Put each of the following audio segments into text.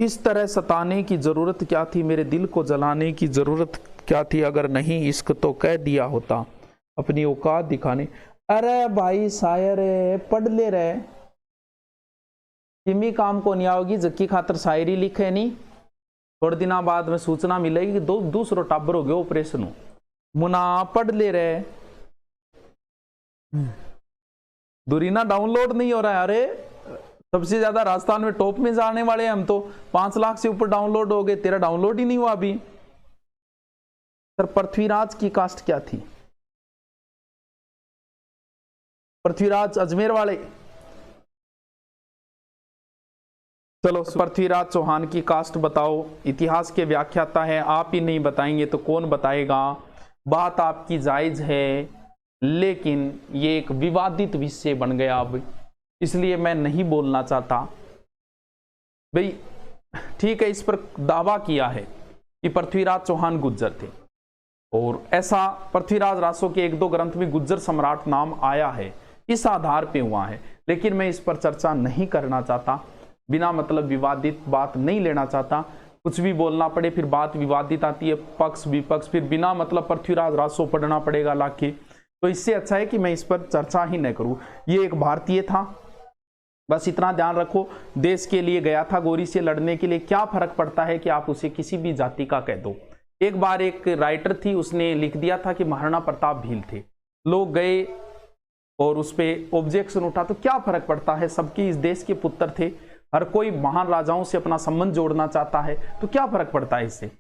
इस तरह सताने की जरूरत क्या थी, मेरे दिल को जलाने की जरूरत क्या थी, अगर नहीं इश्क तो कह दिया होता अपनी औकात दिखाने। अरे भाई शायर है, पढ़ ले रहे किमी काम को नहीं आओगी, जक्की खातर शायरी लिखे नहीं, थोड़े दिनों बाद में सूचना मिलेगी कि दूसरो टाबर हो गया ऑपरेशन हो, मुना पढ़ ले रहे। दुरीना डाउनलोड नहीं हो रहा है। अरे सबसे ज्यादा राजस्थान में टॉप में जाने वाले हैं हम तो, 5 लाख से ऊपर डाउनलोड हो गए, तेरा डाउनलोड ही नहीं हुआ अभी। सर पृथ्वीराज की कास्ट क्या थी? पृथ्वीराज अजमेर वाले, चलो पृथ्वीराज चौहान की कास्ट बताओ। इतिहास के व्याख्याता है, आप ही नहीं बताएंगे तो कौन बताएगा। बात आपकी जायज है, लेकिन ये एक विवादित विषय बन गया अब, इसलिए मैं नहीं बोलना चाहता। भाई ठीक है, इस पर दावा किया है कि पृथ्वीराज चौहान गुज्जर थे, और ऐसा पृथ्वीराज रासो के 1-2 ग्रंथ में गुज्जर सम्राट नाम आया है, इस आधार पे हुआ है। लेकिन मैं इस पर चर्चा नहीं करना चाहता, बिना मतलब विवादित बात नहीं लेना चाहता। कुछ भी बोलना पड़े फिर बात विवादित आती है, पक्ष विपक्ष, फिर बिना मतलब पृथ्वीराज रासो पढ़ना पड़ेगा लाके। तो इससे अच्छा है कि मैं इस पर चर्चा ही न करूं। ये एक भारतीय था, बस इतना ध्यान रखो, देश के लिए गया था गोरी से लड़ने के लिए। क्या फर्क पड़ता है कि आप उसे किसी भी जाति का कह दो। एक बार एक राइटर थी, उसने लिख दिया था कि महाराणा प्रताप भील थे, लोग गए और उस पर ऑब्जेक्शन उठा, तो क्या फर्क पड़ता है, सबके इस देश के पुत्र थे, हर कोई महान राजाओं से अपना संबंध जोड़ना चाहता है, तो क्या फर्क पड़ता है इससे।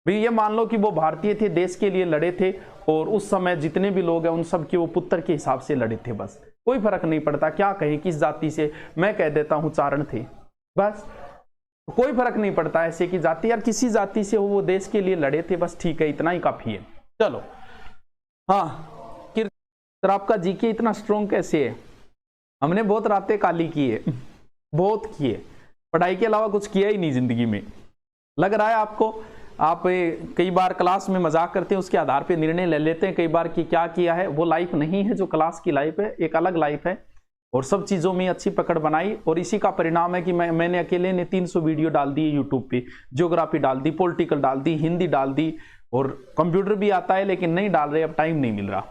भी ये मान लो कि वो भारतीय थे, देश के लिए लड़े थे, और उस समय जितने भी लोग हैं उन सब के वो पुत्र के हिसाब से लड़े थे, बस कोई फर्क नहीं पड़ता क्या कहें किस जाति से। मैं कह देता हूं चारण थे, बस कोई फर्क नहीं पड़ता ऐसे की जाति, यार किसी जाति से हो, वो देश के लिए लड़े थे, बस ठीक है, इतना ही काफी है। चलो हाँ, सर आपका जीके इतना स्ट्रॉन्ग कैसे है? हमने बहुत रातें काली की है, बहुत किए, पढ़ाई के अलावा कुछ किया ही नहीं जिंदगी में। लग रहा है आपको, आप कई बार क्लास में मजाक करते हैं, उसके आधार पे निर्णय ले लेते हैं कई बार कि क्या किया है। वो लाइफ नहीं है जो क्लास की लाइफ है, एक अलग लाइफ है, और सब चीज़ों में अच्छी पकड़ बनाई, और इसी का परिणाम है कि मैंने अकेले ने 300 वीडियो डाल दी यूट्यूब पे, ज्योग्राफी डाल दी, पॉलिटिकल डाल दी, हिंदी डाल दी, और कंप्यूटर भी आता है लेकिन नहीं डाल रहे, अब टाइम नहीं मिल रहा।